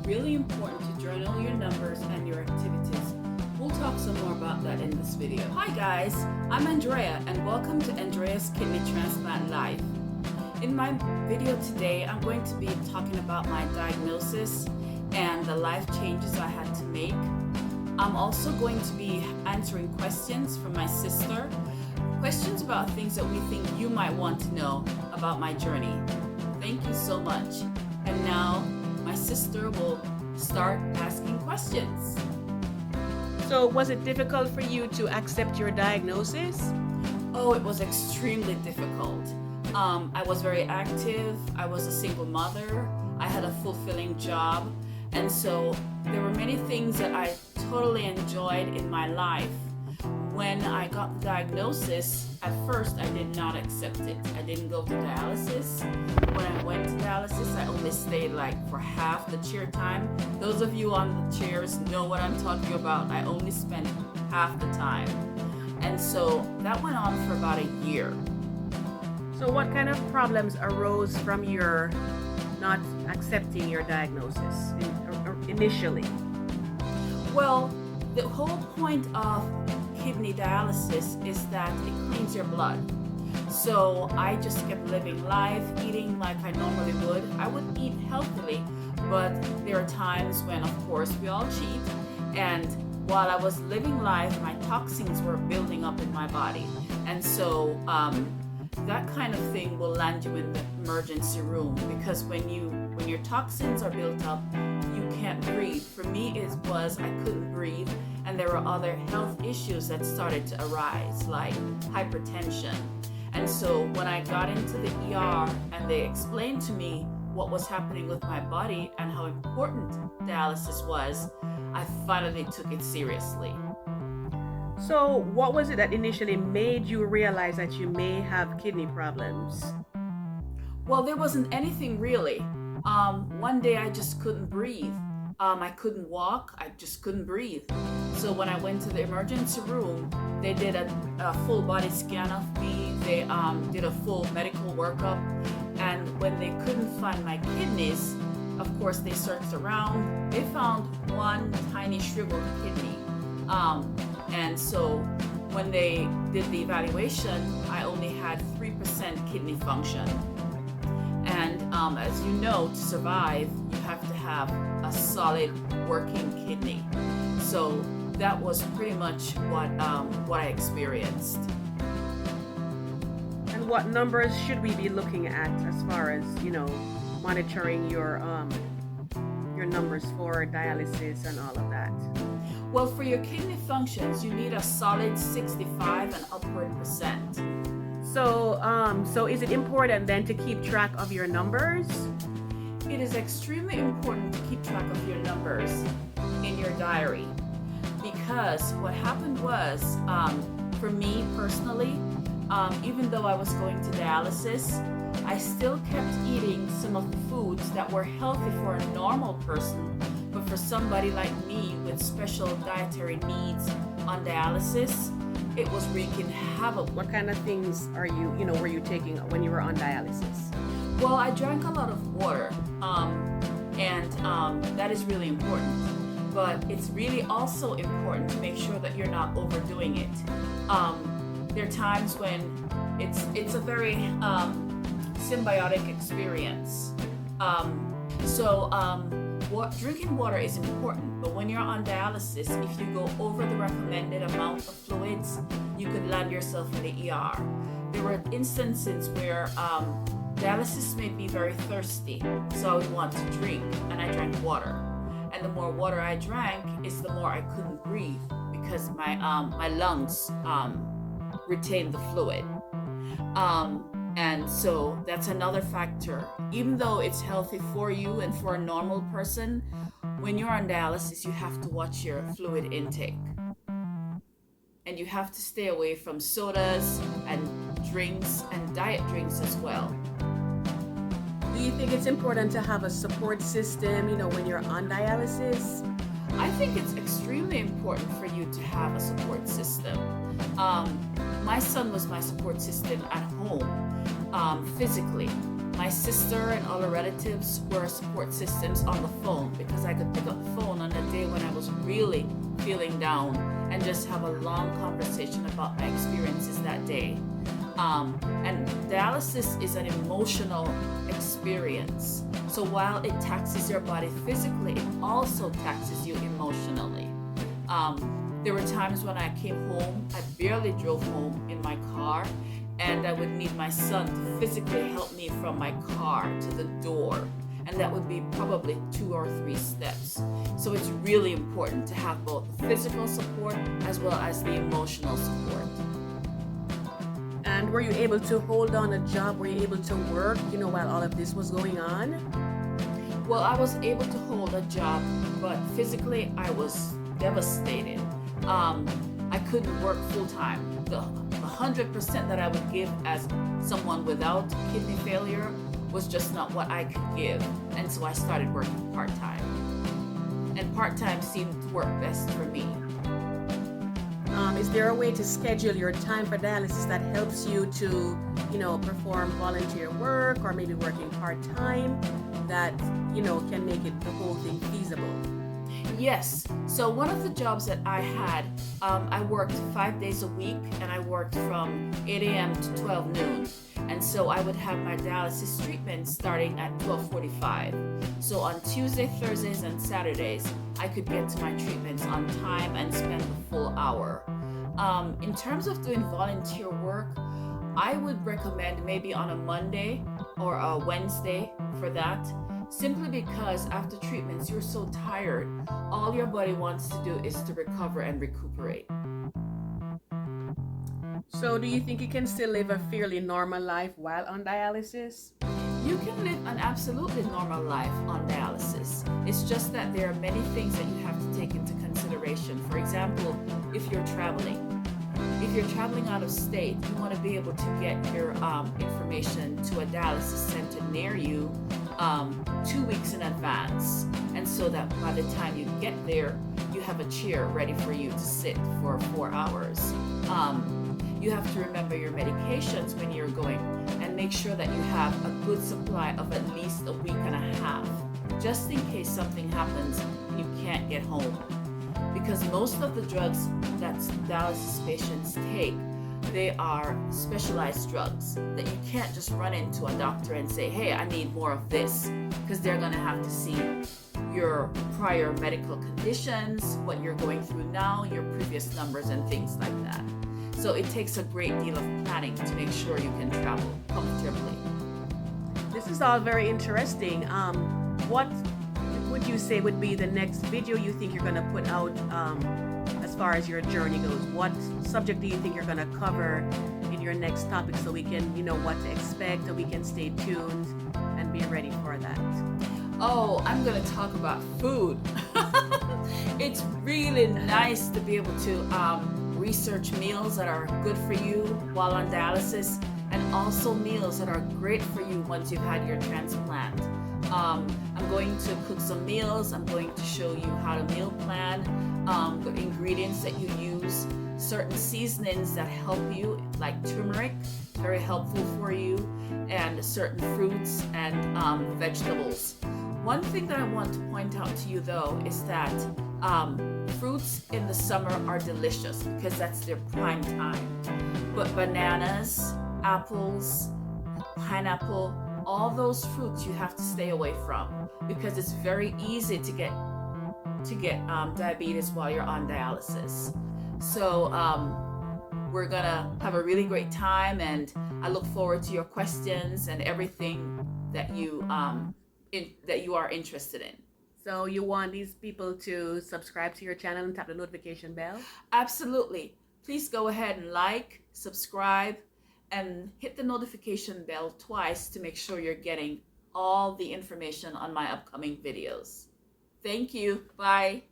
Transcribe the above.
really important to journal your numbers and your activities. We'll talk some more about that in this video. Hi guys, I'm Andrea and welcome to Andrea's Kidney Transplant Life. In my video today, I'm going to be talking about my diagnosis and the life changes I had to make. I'm also going to be answering questions from my sister, questions about things that we think you might want to know about my journey. Thank you so much. And now my sister will start asking questions. So was it difficult for you to accept your diagnosis? Oh, it was extremely difficult. I was very active. I was a single mother. I had a fulfilling job. And so there were many things that I totally enjoyed in my life. When I got the diagnosis, at first I did not accept it. I didn't go to dialysis. When I went to dialysis, I only stayed like for half the chair time. Those of you on the chairs know what I'm talking about. I only spent half the time. And so that went on for about a year. So what kind of problems arose from your not accepting your diagnosis initially? Well, the whole point of kidney dialysis is that it cleans your blood. So I just kept living life, eating like I normally would. I would eat healthily, but there are times when, of course, we all cheat. And while I was living life, my toxins were building up in my body. And so that kind of thing will land you in the emergency room, because when your toxins are built up, you can't breathe. For me, it was I couldn't breathe, and there were other health issues that started to arise, like hypertension. And so when I got into the ER and they explained to me what was happening with my body and how important dialysis was, I finally took it seriously. So what was it that initially made you realize that you may have kidney problems? Well, there wasn't anything really. One day I just couldn't breathe. I couldn't walk. I just couldn't breathe. So when I went to the emergency room, they did a full body scan of me. They did a full medical workup. And when they couldn't find my kidneys, of course, they searched around. They found one tiny shriveled kidney. And so when they did the evaluation, I only had 3% kidney function. And as you know, to survive, you have to have a solid working kidney. So that was pretty much what I experienced. And what numbers should we be looking at as far as, monitoring your numbers for dialysis and all of that? Well, for your kidney functions, you need a solid 65 and upward percent. So is it important then to keep track of your numbers? It is extremely important to keep track of your numbers in your diary, because what happened was, for me personally, even though I was going to dialysis, I still kept eating some of the foods that were healthy for a normal person, but for somebody like me with special dietary needs on dialysis, it was wreaking havoc. What kind of things were you taking when you were on dialysis? Well, I drank a lot of water, and that is really important. But it's really also important to make sure that you're not overdoing it. There are times when it's a very symbiotic experience. Drinking water is important, but when you're on dialysis, if you go over the recommended amount of fluids, you could land yourself in the ER. There were instances where dialysis made me very thirsty, so I would want to drink, and I drank water. And the more water I drank, is the more I couldn't breathe, because my lungs retained the fluid. And so that's another factor. Even though it's healthy for you and for a normal person, when you're on dialysis, you have to watch your fluid intake. And you have to stay away from sodas and drinks and diet drinks as well. Do you think it's important to have a support system, when you're on dialysis? I think it's extremely important for you to have a support system. My son was my support system at home, physically. My sister and all her relatives were support systems on the phone because I could pick up the phone on a day when I was really feeling down and just have a long conversation about my experiences that day. And dialysis is an emotional experience. So while it taxes your body physically, it also taxes you emotionally. There were times when I came home, I barely drove home in my car, and I would need my son to physically help me from my car to the door. And that would be probably 2 or 3 steps. So it's really important to have both physical support as well as the emotional support. And were you able to hold on a job? Were you able to work, while all of this was going on? Well, I was able to hold a job, but physically I was devastated. I couldn't work full time. The 100% that I would give as someone without kidney failure was just not what I could give. And so I started working part-time. And part-time seemed to work best for me. Is there a way to schedule your time for dialysis that helps you to, perform volunteer work or maybe working part-time that, can make it the whole thing feasible? Yes. So one of the jobs that I had, I worked 5 days a week, and I worked from 8 a.m. to 12 noon. And so I would have my dialysis treatment starting at 12:45. So on Tuesday, Thursdays, and Saturdays, I could get to my treatments on time and spend the full hour. In terms of doing volunteer work, I would recommend maybe on a Monday or a Wednesday for that. Simply because after treatments, you're so tired. All your body wants to do is to recover and recuperate. So do you think you can still live a fairly normal life while on dialysis? You can live an absolutely normal life on dialysis. It's just that there are many things that you have to take into consideration. For example, if you're traveling. If you're traveling out of state, you want to be able to get your information to a dialysis center near you 2 weeks in advance, and so that by the time you get there, you have a chair ready for you to sit for 4 hours. You have to remember your medications when you're going and make sure that you have a good supply of at least a week and a half, just in case something happens and you can't get home. Because most of the drugs that dialysis patients take, they are specialized drugs that you can't just run into a doctor and say, hey, I need more of this, because they're going to have to see your prior medical conditions, what you're going through now, your previous numbers, and things like that. So it takes a great deal of planning to make sure you can travel comfortably. This is all very interesting. What would you say would be the next video you think you're going to put out as far as your journey goes? What subject do you think you're going to cover in your next topic so we can, what to expect, and we can stay tuned and be ready for that? Oh, I'm going to talk about food. It's really nice to be able to research meals that are good for you while on dialysis, and also meals that are great for you once you've had your transplant. I'm going to cook some meals. I'm going to show you how to meal plan, the ingredients that you use, certain seasonings that help you, like turmeric, very helpful for you, and certain fruits and vegetables. One thing that I want to point out to you though is that fruits in the summer are delicious because that's their prime time. But bananas, apples, pineapple, all those fruits you have to stay away from because it's very easy to get diabetes while you're on dialysis. So we're gonna have a really great time, and I look forward to your questions and everything that you are interested in. So you want these people to subscribe to your channel and tap the notification bell? Absolutely. Please go ahead and like, subscribe, and hit the notification bell twice to make sure you're getting all the information on my upcoming videos. Thank you. Bye.